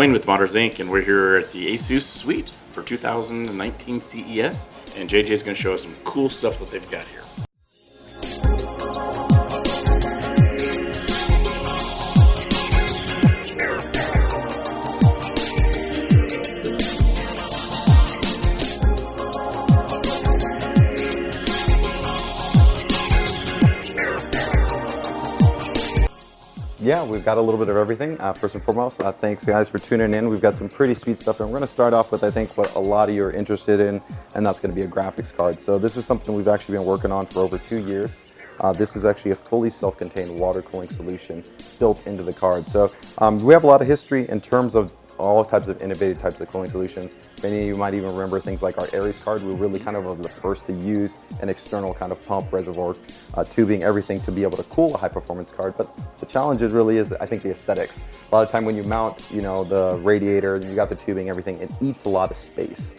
Wayne with Modders Inc. and we're here at the ASUS Suite for 2019 CES, and JJ is going to show us some cool stuff that they've got here. Yeah, we've got a little bit of everything. First and foremost, thanks guys for tuning in. We've got some pretty sweet stuff, and we're going to start off with, I think, what a lot of you are interested in, and that's going to be a graphics card. So this is something we've actually been working on for over 2 years. This is actually a fully self-contained water cooling solution built into the card. So we have a lot of history in terms of all types of innovative types of cooling solutions. Many of you might even remember things like our Aries card. We were really kind of the first to use an external kind of pump, reservoir, tubing, everything to be able to cool a high performance card. But the challenge really is, I think, the aesthetics. A lot of time when you mount, you know, the radiator, you got the tubing, everything, it eats a lot of space.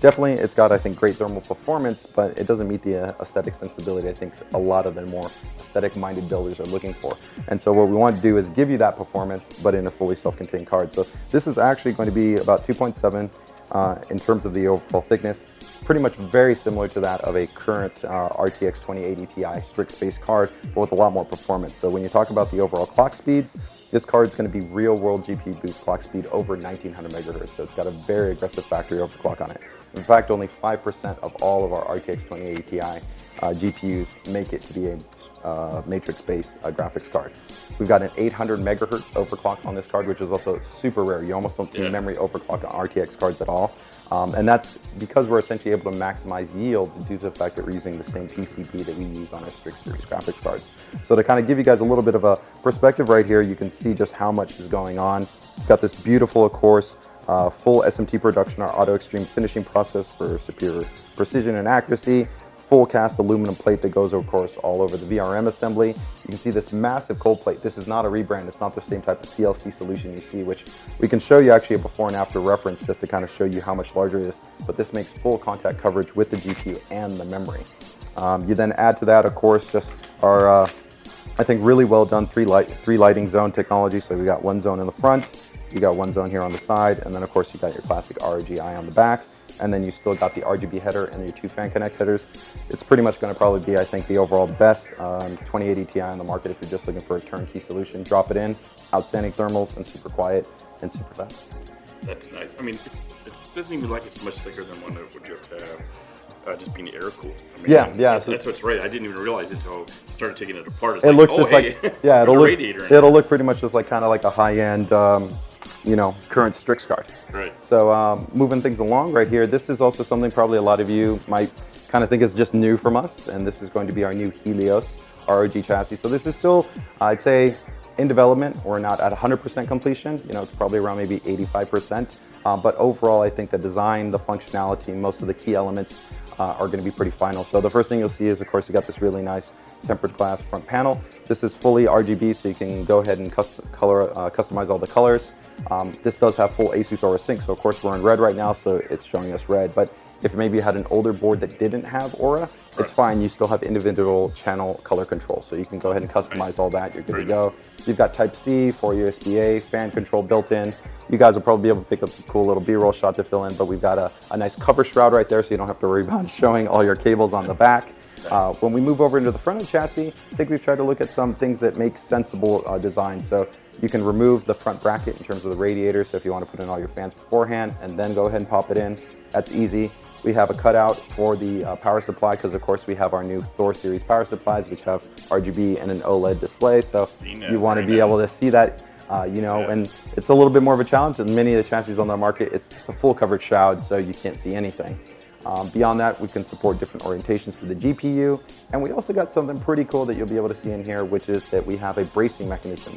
Definitely, it's got, I think, great thermal performance, but it doesn't meet the aesthetic sensibility I think a lot of the more aesthetic-minded builders are looking for. And so what we want to do is give you that performance, but in a fully self-contained card. So this is actually going to be about 2.7 in terms of the overall thickness. Pretty much very similar to that of a current RTX 2080 Ti Strix-based card, but with a lot more performance. So when you talk about the overall clock speeds, this card is going to be real-world GPU boost clock speed over 1900 megahertz. So it's got a very aggressive factory overclock on it. In fact, only 5% of all of our RTX 2080 Ti GPUs make it to be a matrix-based graphics card. We've got an 800 megahertz overclock on this card, which is also super rare. You almost don't see memory overclock on RTX cards at all. And that's because we're essentially able to maximize yield due to the fact that we're using the same PCB that we use on our Strix series graphics cards. So to kind of give you guys a little bit of a perspective right here, you can see just how much is going on. We've got this beautiful, of course, full SMT production, our auto extreme finishing process for superior precision and accuracy. Full cast aluminum plate that goes, of course, all over the VRM assembly. You can see this massive cold plate. This is not a rebrand. It's not the same type of CLC solution you see, which we can show you actually a before and after reference just to kind of show you how much larger it is. But this makes full contact coverage with the GPU and the memory. You then add to that, of course, just our, I think, really well done three lighting zone technology. So we got one zone in the front, you got one zone here on the side, and then of course you got your classic RGI on the back. And then you still got the RGB header and your 2 fan connect headers. It's pretty much going to probably be, I think, the overall best 2080 Ti on the market if you're just looking for a turnkey solution. Drop it in, outstanding thermals, and super quiet and super fast. That's nice. I mean, it doesn't even look like it's much thicker than one that would just have just being air cooled. I mean, yeah. That's what's right. I didn't even realize it until I started taking it apart. It's it like, looks oh, just hey, like, yeah, it'll look pretty much just like kind of like a high-end you know, current Strix card. Right. So moving things along right here, this is also something probably a lot of you might kind of think is just new from us, and this is going to be our new Helios ROG chassis. So this is still, I'd say, in development. We're not at 100% completion. You know, it's probably around maybe 85%. But overall, I think the design, the functionality, most of the key elements are going to be pretty final. So the first thing you'll see is, of course, you got this really nice tempered glass front panel. This is fully RGB, so you can go ahead and customize all the colors. This does have full ASUS Aura Sync, so of course we're in red right now, so it's showing us red. But if maybe you had an older board that didn't have Aura, it's fine. You still have individual channel color control, so you can go ahead and customize all that. You're good to go. You've got Type-C for USB-A, fan control built in. You guys will probably be able to pick up some cool little B-roll shot to fill in, but we've got a nice cover shroud right there, so you don't have to worry about showing all your cables on the back. When we move over into the front of the chassis, I think we've tried to look at some things that make sensible design. So you can remove the front bracket in terms of the radiator. So if you want to put in all your fans beforehand and then go ahead and pop it in, that's easy. We have a cutout for the power supply because, of course, we have our new Thor series power supplies, which have RGB and an OLED display. So you want to be able to see that. You know, and it's a little bit more of a challenge. In many of the chassis on the market, it's just a full coverage shroud, so you can't see anything. Beyond that, we can support different orientations for the GPU, and we also got something pretty cool that you'll be able to see in here, which is that we have a bracing mechanism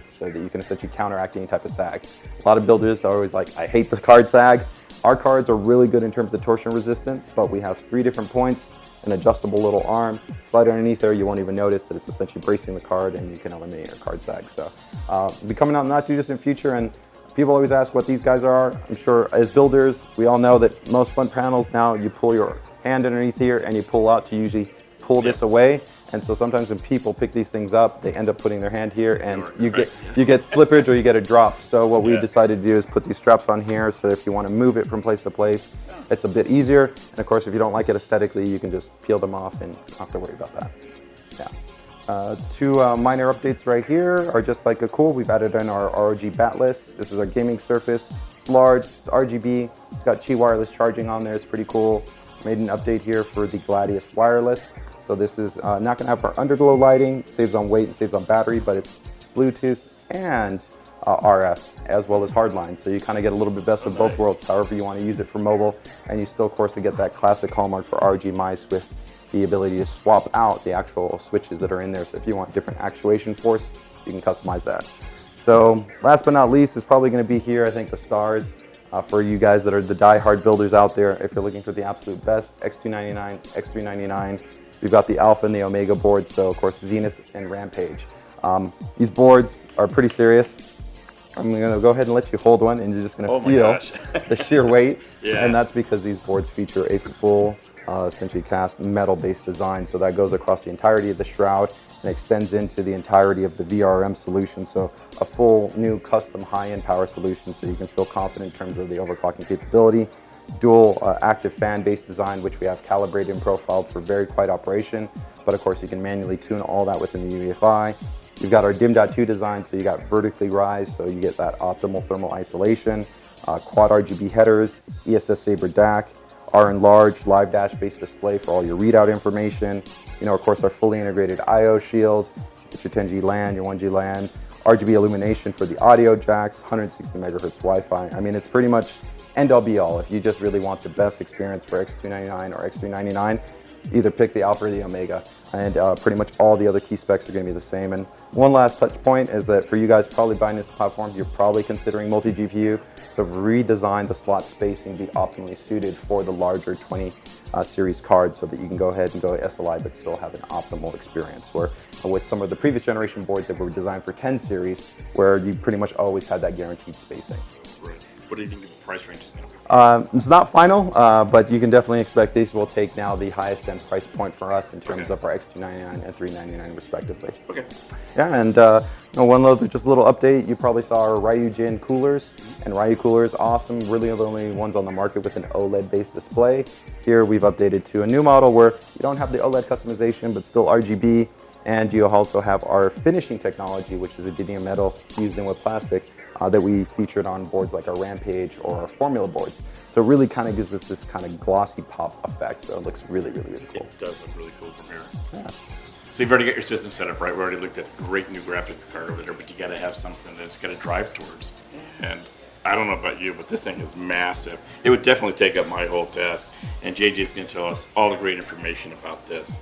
so that you can essentially counteract any type of sag. A lot of builders are always like, I hate the card sag. Our cards are really good in terms of torsion resistance, but we have 3 different points, an adjustable little arm. Slide underneath there, you won't even notice that it's essentially bracing the card, and you can eliminate your card sag. So it'll be coming out in the not too distant future, and people always ask what these guys are. I'm sure as builders, we all know that most front panels now, you pull your hand underneath here and you pull out to usually pull this away. And so sometimes when people pick these things up, they end up putting their hand here and you get slippage or you get a drop. So what we decided to do is put these straps on here so that if you want to move it from place to place, it's a bit easier. And of course, if you don't like it aesthetically, you can just peel them off and you don't have to worry about that. Yeah. Two minor updates right here are just like cool. We've added in our ROG batless. This is our gaming surface. It's large, it's RGB, it's got Qi wireless charging on there. It's pretty cool. Made an update here for the Gladius wireless. So this is not going to have our underglow lighting, saves on weight and saves on battery, but it's Bluetooth and RF as well as hardline. So you kind of get a little bit best of both worlds, however you want to use it for mobile. And you still, of course, get that classic hallmark for ROG mice with the ability to swap out the actual switches that are in there. So if you want different actuation force, you can customize that. So last but not least is probably going to be here, I think, the stars. For you guys that are the die-hard builders out there, if you're looking for the absolute best, X299, X399, we've got the Alpha and the Omega boards, so of course Zenith and Rampage. These boards are pretty serious. I'm going to go ahead and let you hold one and you're just going to feel the sheer weight. And that's because these boards feature a full, essentially cast metal-based design. So that goes across the entirety of the shroud and extends into the entirety of the VRM solution. So a full new custom high-end power solution so you can feel confident in terms of the overclocking capability. Dual active fan-based design, which we have calibrated and profiled for very quiet operation. But of course you can manually tune all that within the UEFI. You've got our DIM.2 design, so you got vertically rise, so you get that optimal thermal isolation. Quad RGB headers, ESS Saber DAC, our enlarged live dash-based display for all your readout information. You know, of course, our fully integrated I/O shield, it's your 10G LAN, your 1G LAN, RGB illumination for the audio jacks, 160 megahertz Wi-Fi. I mean, it's pretty much end-all be-all. If you just really want the best experience for X299 or X399, either pick the Alpha or the Omega, and pretty much all the other key specs are going to be the same. And one last touch point is that for you guys probably buying this platform, you're probably considering multi-GPU, so redesign the slot spacing to be optimally suited for the larger 20 series cards so that you can go ahead and go SLI but still have an optimal experience. Where with some of the previous generation boards that were designed for 10 series, where you pretty much always had that guaranteed spacing. Right. What do you think the price range is going to be? It's not final, but you can definitely expect these will take now the highest end price point for us in terms of our X299 and 399 respectively. Okay. Yeah, and one other just little update. You probably saw our Ryujin coolers, and Ryu coolers, awesome. Really the only ones on the market with an OLED-based display. Here we've updated to a new model where you don't have the OLED customization, but still RGB. And you also have our finishing technology, which is a DDM metal used in with plastic that we featured on boards like our Rampage or our Formula boards. So it really kind of gives us this kind of glossy pop effect. So it looks really, really, really cool. It does look really cool from here. Yeah. So you've already got your system set up, right? We already looked at great new graphics card over there, but you got to have something that's got to drive towards. And I don't know about you, but this thing is massive. It would definitely take up my whole task. And JJ's going to tell us all the great information about this.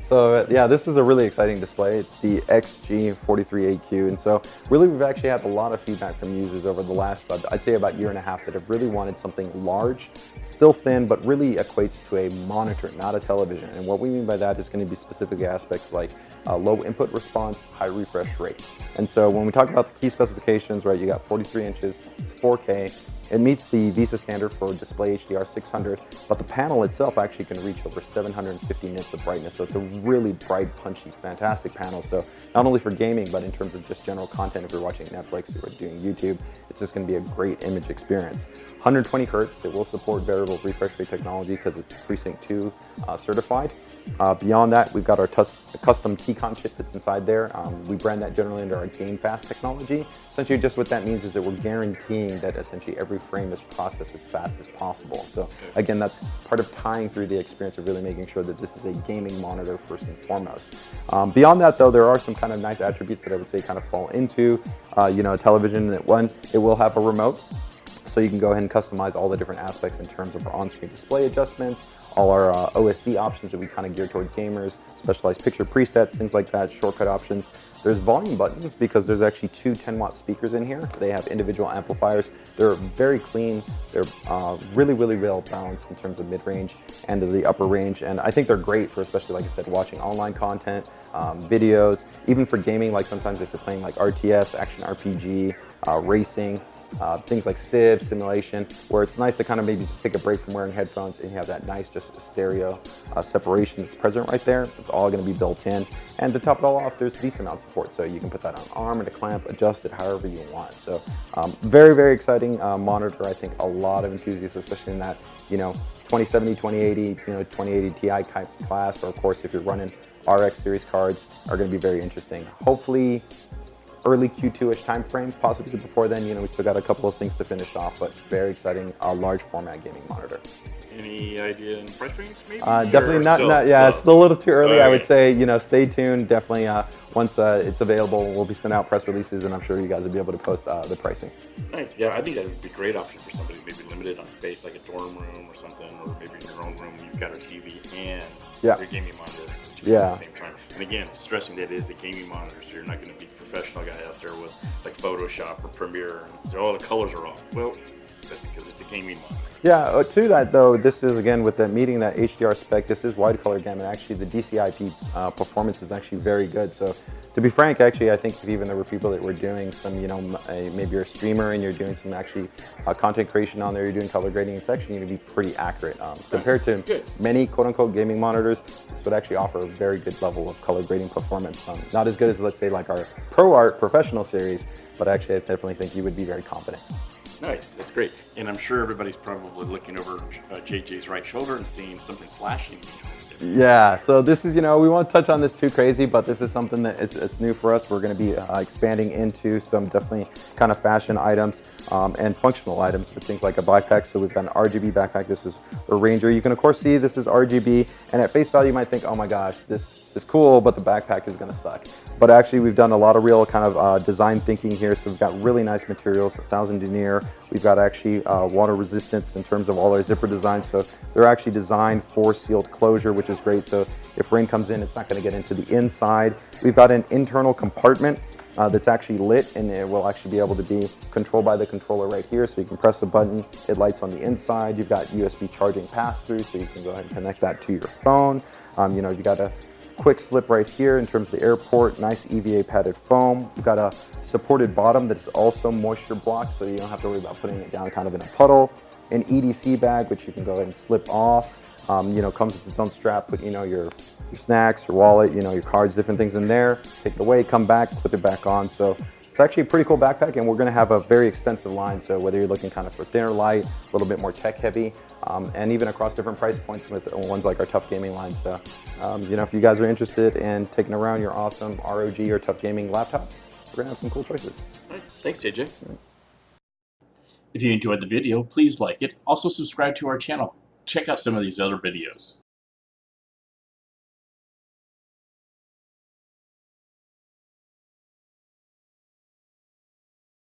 So yeah, this is a really exciting display. It's the XG43AQ, and so really we've actually had a lot of feedback from users over the last, I'd say about 1.5 years that have really wanted something large, still thin, but really equates to a monitor, not a television. And what we mean by that is going to be specific aspects like low input response, high refresh rate. And so when we talk about the key specifications, right, you got 43 inches, it's 4K. It meets the VISA standard for display HDR 600, but the panel itself actually can reach over 750 nits of brightness. So it's a really bright, punchy, fantastic panel. So not only for gaming, but in terms of just general content, if you're watching Netflix or doing YouTube, it's just going to be a great image experience. 120 hertz, it will support variable refresh rate technology because it's Precinct 2 certified. Beyond that, we've got our custom T-Con chip that's inside there. We brand that generally under our Game Fast technology. Essentially, just what that means is that we're guaranteeing that essentially every frame is processed as fast as possible. So again, that's part of tying through the experience of really making sure that this is a gaming monitor first and foremost. Beyond that, though, there are some kind of nice attributes that I would say kind of fall into, a television. One, it will have a remote. So you can go ahead and customize all the different aspects in terms of our on-screen display adjustments, all our OSD options that we kind of gear towards gamers, specialized picture presets, things like that, shortcut options. There's volume buttons because there's actually two 10-watt speakers in here. They have individual amplifiers. They're very clean. They're really, really well balanced in terms of mid-range and the upper range. And I think they're great for, especially like I said, watching online content, videos, even for gaming, like sometimes if you're playing like RTS, action RPG, racing. things like Civ, simulation, where it's nice to kind of maybe just take a break from wearing headphones and you have that nice just stereo separation that's present right there. It's all going to be built in. And to top it all off, there's decent mount support, so you can put that on arm and a clamp, adjust it however you want. So very, very exciting monitor. I think a lot of enthusiasts, especially in that, 2070, 2080, 2080 Ti type class, or of course if you're running RX series cards, are going to be very interesting. Hopefully early Q2-ish time frame, possibly before then. We still got a couple of things to finish off, but very exciting, large format gaming monitor. Any idea in price range, maybe? Definitely not. Yeah, it's still a little too early. Okay. I would say, stay tuned. Definitely, once it's available, we'll be sending out press releases, and I'm sure you guys will be able to post the pricing. Nice. Yeah, I think that would be a great option for somebody maybe limited on space, like a dorm room or something, or maybe in your own room you've got a TV and your gaming monitor at the same time. And again, stressing that it is a gaming monitor, so you're not going to be a professional guy out there with like Photoshop or Premiere and so all the colors are off. Well, that's because it's a gaming monitor. Yeah, to that though, this is again with that meeting that HDR spec, this is wide color gamut. Actually, the DCI-P performance is actually very good. So to be frank, actually, I think if even there were people that were doing some, maybe you're a streamer and you're doing some actually content creation on there, you're doing color grading, it's actually going to be pretty accurate. Compared to many quote-unquote gaming monitors, this would actually offer a very good level of color grading performance. Not as good as, let's say, like our ProArt professional series, but actually I definitely think you would be very confident. Nice, that's great. And I'm sure everybody's probably looking over JJ's right shoulder and seeing something flashing. Yeah, so this is, we won't touch on this too crazy, but this is something that it's new for us. We're going to be expanding into some definitely kind of fashion items and functional items, with things like a backpack. So we've got an RGB backpack. This is a Ranger. You can, of course, see this is RGB, and at face value, you might think, oh my gosh, this is cool, but the backpack is going to suck. But actually, we've done a lot of real kind of design thinking here. So we've got really nice materials, 1000 denier. We've got actually water resistance in terms of all our zipper designs. So they're actually designed for sealed closure, which is great. So if rain comes in, it's not going to get into the inside. We've got an internal compartment that's actually lit, and it will actually be able to be controlled by the controller right here. So you can press a button, it lights on the inside. You've got USB charging pass-through, so you can go ahead and connect that to your phone. You've got a quick slip right here in terms of the air port, nice EVA padded foam. We've got a supported bottom that is also moisture blocked, so you don't have to worry about putting it down kind of in a puddle. An EDC bag, which you can go ahead and slip off. Comes with its own strap, put your snacks, your wallet, your cards, different things in there. Take it away, come back, put it back on. So it's actually a pretty cool backpack, and we're going to have a very extensive line. So whether you're looking kind of for thinner, light, a little bit more tech heavy, and even across different price points with ones like our Tough Gaming line. So if you guys are interested in taking around your awesome ROG or Tough Gaming laptop, we're going to have some cool choices. All right. Thanks, JJ. If you enjoyed the video, please like it. Also subscribe to our channel. Check out some of these other videos.